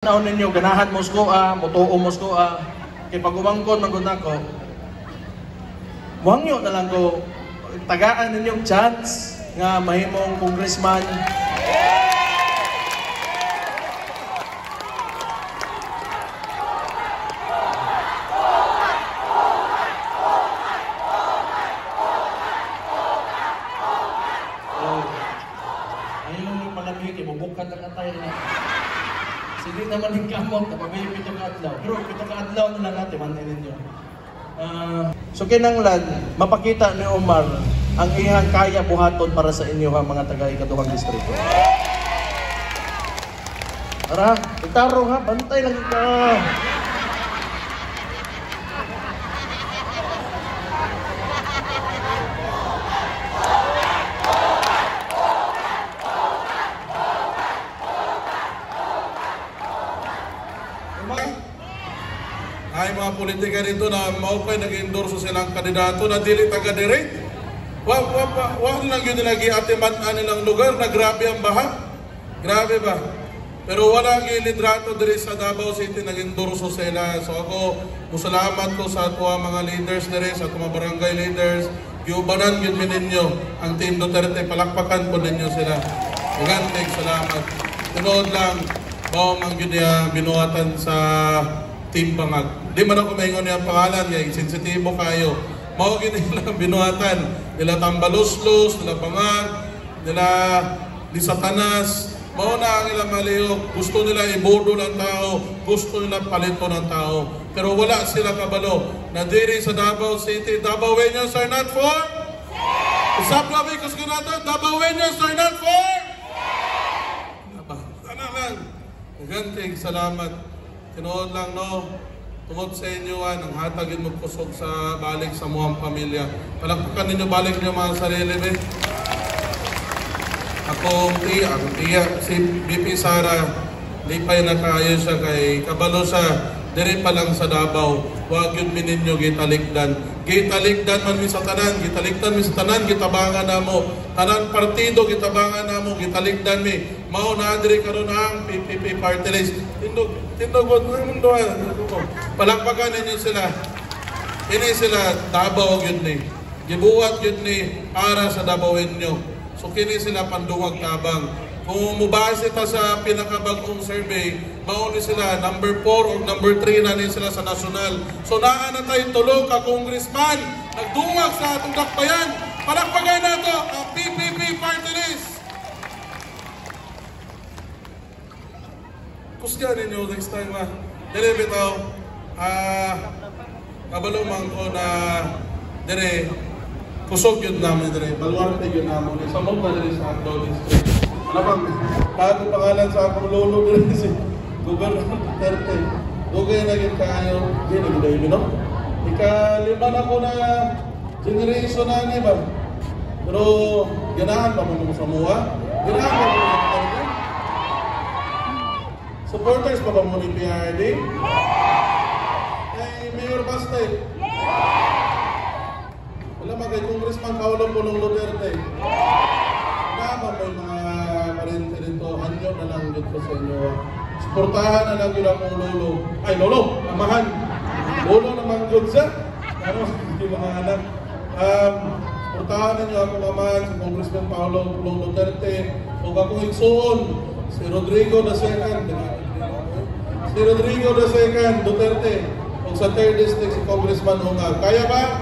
Naon ninyo ganahan mo sko mutuo mo sko kay pag umangkon magud nako. Wangyo na lang ko tagaan ninyong chance nga mahimong congressman. Ayun palagi ibubukan na katay na. Sige naman yung kamot, napabay yung 7 ka adlaw. Pero 7 ka adlaw na lang natin, manin ninyo. So kinanglan, mapakita ni Omar ang iyang kaya buhaton para sa inyo ha, mga taga-ikatuhang distrito. Tara, itaro ha, bantay lang ka. Ay mga politika rito na maupay nag-endorso silang kandidato na dili taga-direct. Wag lang yun nilagi atiman-an nilang lugar na grabe ang baha. Grabe ba? Pero wala gilidrato diri sa Davao City nag-endorso sila. So ako, musalamat ko sa ato mga leaders diri, sa ato mga barangay leaders. Giubanan yun ninyo ang Team Duterte, palakpakan po ninyo sila. Magantig, salamat. Tunood lang, bawang ang yun binuhatan sa Team Bangag. Di man ako maingon niya ang pangalan niya, sensitibo kayo. Maugin nila binuhatan, nila Tambaluslos, nila Bangag, nila Lisatanas. Mao na ang ilang maliyok. Gusto nila ibodo ng tao, gusto nila palito ng tao. Pero wala sila kabalo. Na diri sa Davao City, Davaoeños are not for? Usap labi kusgo nato, Davaoeños are not for? Sana lang. Magantig, salamat. Tinood lang no, tungod sa inyo ang hatagin mo kusog sa balik sa muang pamilya. Palakpakan ninyo balik niyo mga sarili be. Akong tiya, si BP Sara, lipay na kaayo siya kay kabalo siya, dire pa lang sa Davao, wag yun mininyo gitalikdan. Gitalikdan man mi sa tanan, gitalikdan mi sa tanan, gitabangan na mo. Tanan partido, gitabangan na mo, gitalikdan mi. Mao na dire karon ang PPP party list. Tindog ng mundo. Palakpakan ninyo sila. Ini sila Davao yun ni. Gibuhat yun ni para sa Davaoeño. So kini sila pandungag tabang. Kung mubase ta sa pinakabagong survey, mauni sila number 4 o number 3 na ni sila sa national. So naa na tayo tulog ka congressman nagdungag sa atong dakbayan. Palakpakan nato ang PPP party list. Kusga ninyo next time ha. Dire bitaw kabalo man ko na dire kusog yun namin dire. Baluarte yun namin. Samot na dire sa Andon District. Ano bang bago pangalan sa akong lolo dire si Governor Duterte. Dugay na yun kayo. Di na gila yun, no? Ika-5 na ko na generation na ni ba? Pero ganahan pa mo sa mua. Ganahan pa mo sa Duterte. Supporters pa ba mo ni PRD? Kay Mayor Bastay? Wala ba kay Congressman Paolo Pulong Duterte? Wala ba may mga parente dito? Hanyo na lang dito sa inyo. Suportahan na lang yun akong lolo. Ay, lolo! Amahan! Lolo naman good siya. Ano? Hindi mga anak. Suportahan na nyo akong amahan si Congressman Paolo Pulong Duterte. Huwag akong igsoon. Si Rodrigo the Second. Si Rodrigo the Second Duterte. Huwag sa 3rd District si Congressman Ungag. Kaya ba?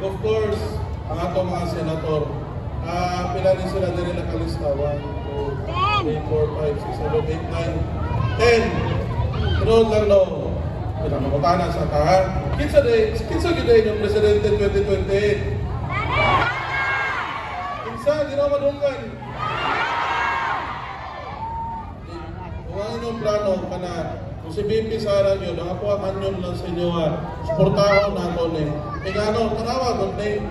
Of course, ang atong mga senator, pila din sila din nakalista. 1, 2, 3, 4, 5, 6, 7, 8, 9, 10. Tinood lang no. Pinamukutanan sa kahan. Kinsa giday yung Presidente 2028? Kinsa, ginawa madunggan. Kung ang inyong plano ka na, kung si BP Sara nyo, nakapuakan nyo lang sa inyo, suportahan nato ni. Kaya ano, tanawa ko ni,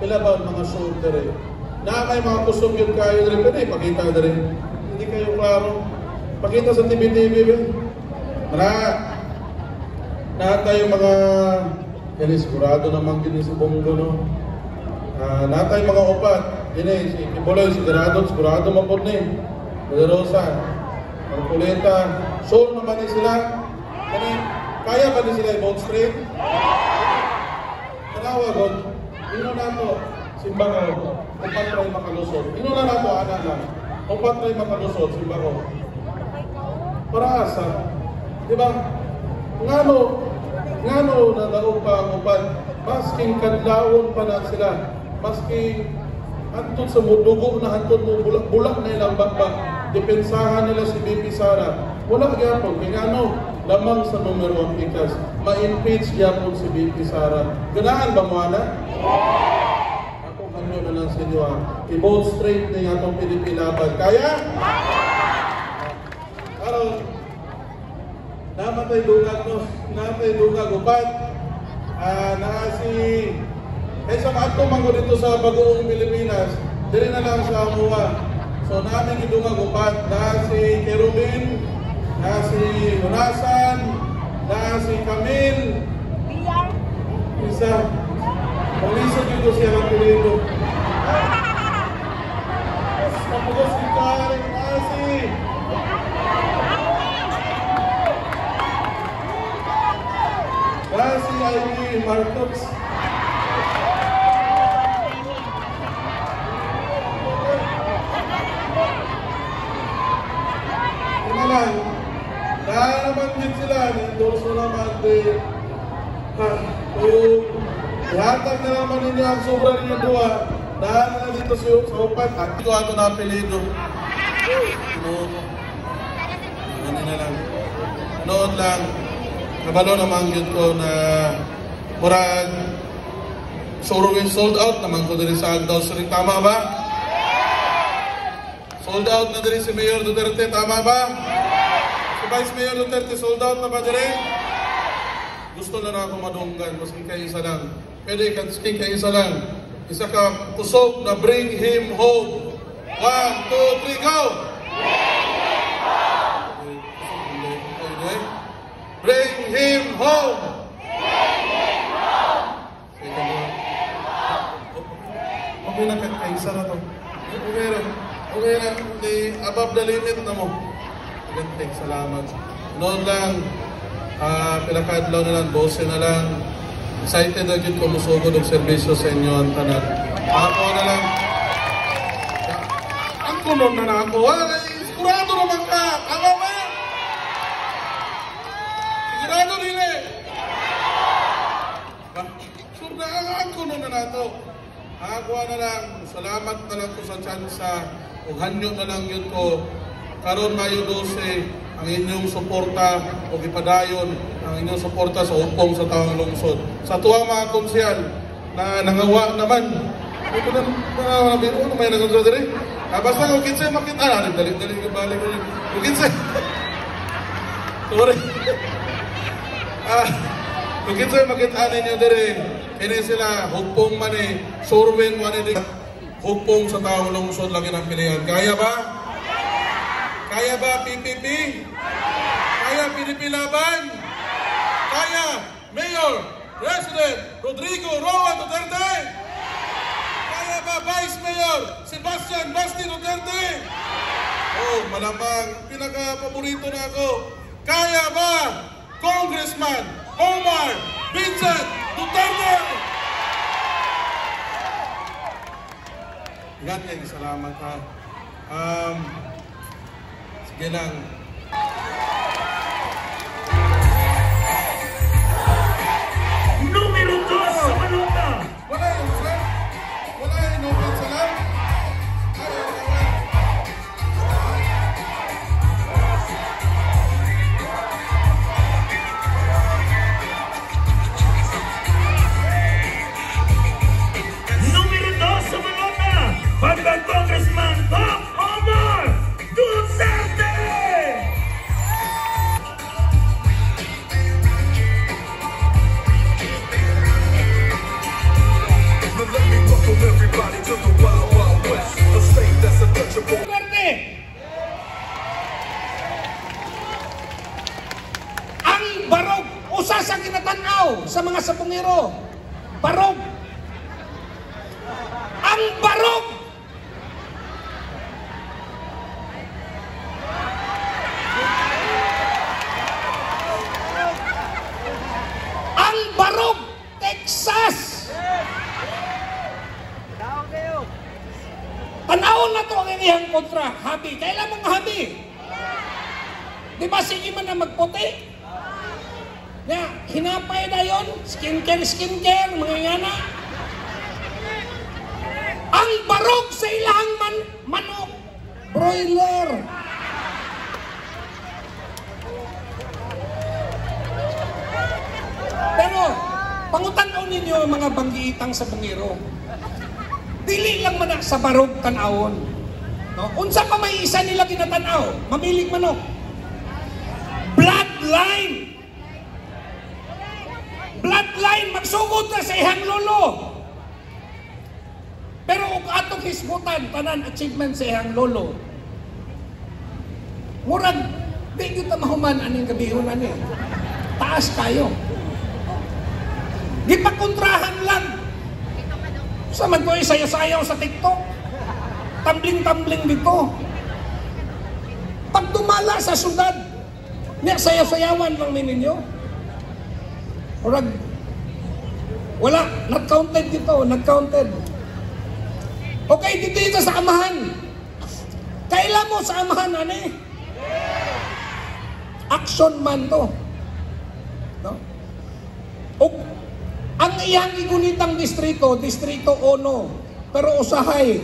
pila ba mga show dire? Na may mga kusog yun kayo dire, pwede pakita dire. Hindi kayo klaro. Pakita sa TV-TV ba? Na tayo mga, yan sigurado naman gini si Bongo, no? Na tayo mga upat, gini, si Kibuloy, sigurado mapod ni. De Rosa, Kuleta, sure naman ni sila. Kaya ba ni sila i-vote straight? Tanawa, God. Ino na ito, Simbago, upat try makalusot. Ino na ito, anak lang. Upat try makalusot, Simbago. Para asa? Diba? Ngano na daog pa ang upat, masking kadlawon pa na sila, masking antod sa mudugo na antod mo bulak na ilang bakbak, depensahan nila si BP Sara. Wala gyapon kay ngano lamang sa numero 1 pikas, ma-impeach gyapon si BP Sara. Ganahan ba mo ana? Ako kanyo na lang sa inyo i-vote straight na yung atong Pilipilaban. Kaya? Aron, namatay dugag upat. Kaysa maato man ko dito sa Bagoong Pilipinas, dili na lang sa Amuha. So namin gidungag upat, na si Kerubin, na si Lunasan, na si Camille, isa, palisod dito siya ng pilido. Tapos si Karen, si Ivy Marcos. Ina lang, dahil naman din sila, endorso naman din. Kung ihatag na naman ninyo ang sobra ninyo buwa, dahil na dito sa upat, at ito ato na apelido. Ano na lang. Noon lang, kabalo naman yun ko na murag sold out naman ko din sa Agdao Sri. Tama ba? Sold out na din si Mayor Duterte. Tama ba? Si Vice Mayor Duterte, sold out na ba din? Gusto na ako madunggan. Maski kayo isa lang. Pwede kansking kayo isa lang. Isa ka pusok na bring him home. 1, 2, 3, go! Bring him home! Bring him home! Okay na kaisa na to. Okay na. Above the limit na mo. Thank salamat. Noon lang, pinakadlaw na lang, 12 na lang. Excited na dyan ko musugod ng serbisyo sa inyo ang tanan. Ako na lang. Ang kunon na ako. Sigurado naman ka. Tama ba? Sigurado rin eh. Surda ang kunon na nato. Ako na lang. Salamat na lang ko sa tsansa. Kung hanyo na lang yun ko. Karon Mayo 12, ang inyong suporta o ipadayon ang inyong suporta sa upong sa taong lungsod. Sa tuwang mga konsyal na nangawa naman. Ito na, ano may nangawa diri? Basta kung kinsay makita, dali ka balik. Kung kinsay. Sorry. Kung kinsay makita ninyo diri, kini sila, hugpong man surveng man hugpong sa taong lungsod lagi ng pilihan. Kaya ba? Kaya ba PPP? Kaya Pilipilaban? Kaya Mayor, President Rodrigo Roa Duterte? Kaya ba Vice Mayor Sebastian Basti Duterte? Oh, malamang pinaka-paborito na ako. Kaya ba Congressman Omar Vincent Duterte? Yan kayo, salamat ha. Sige lang. Numero 2 sa balota. Wala yung sir. Wala yung numero sa lang. Numero 2 sa balota. Pagka-Congressman Bob Omar Duterte. Let me welcome everybody to the Wild Wild West, a state that's untouchable. Ang barog, usa sa kinatanaw sa mga sabungero. Barog. Ang barog. kontra, habi. Kailan mong habi? Di ba sige man na magputi? Na, hinapay na yun, skincare, mga yana. Ang barog sa ilahang manok, broiler. Pero, pangutanaw ninyo mga banggiitang sa bungiro. Dili lang man sa barog tanawon. No? Unsa pa may isa nila kinatanaw, mamilig manok. Bloodline. Bloodline, magsugod na sa ihang lolo. Pero kung atong hisbutan, tanan achievement sa ihang lolo. Murag, di kita mahuman aning gabihunan niya. Taas kayo. Di pa kontrahan lang. Sa man ko sayaw-sayaw sa TikTok. Tumbling-tumbling dito. Pag dumala sa syudad, niya sayaw-sayawan lang ninyo. Murag, wala, not-counted dito, not-counted. Okay, dito sa amahan. Kailan mo sa amahan, ani? Action man to. No? O, ang iyang igunitang distrito, distrito 1, pero usahay,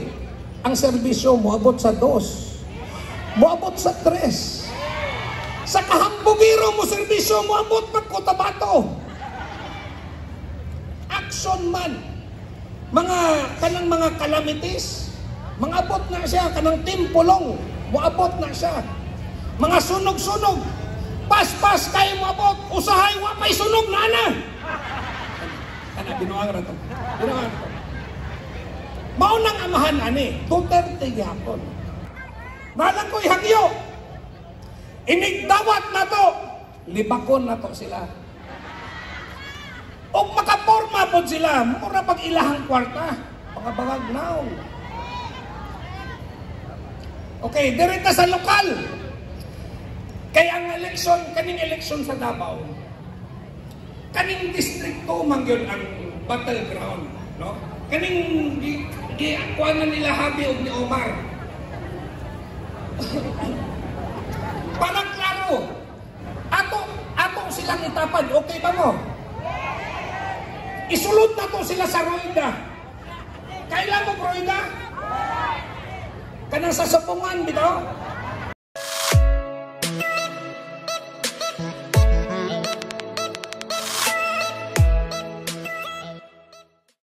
ang serbisyo moabot sa 2, moabot sa 3. Sa kahambugiro mo serbisyo moabot pag Cotabato. Action man. Kanang mga calamities, mga abot na siya, kanang timpulong, moabot na siya. Mga sunog-sunog, pas-pas kayo moabot, usahay, wapay sunog na ana. Kana, binuang ra to. Binuang ra to. Maunang amahan, ani, Duterte gyapon. Malang ko'y hagyo. Inigdawat na to, libakon na to sila. O makaporma po sila, mura pag ilahang kwarta, mga bangag naong. Okay, direta sa lokal. Kaya ang eleksyon, kaning eleksyon sa Davao, kaning distrikto mangyod ang battleground, no? Kaning giakwanan nila Habi o ni Omar. Parang klaro, ato silang itapad, okay ba mo? Isulod na to sila sa Roida. Kailan mo Roida? Kanang sa Sapungan, bitaw?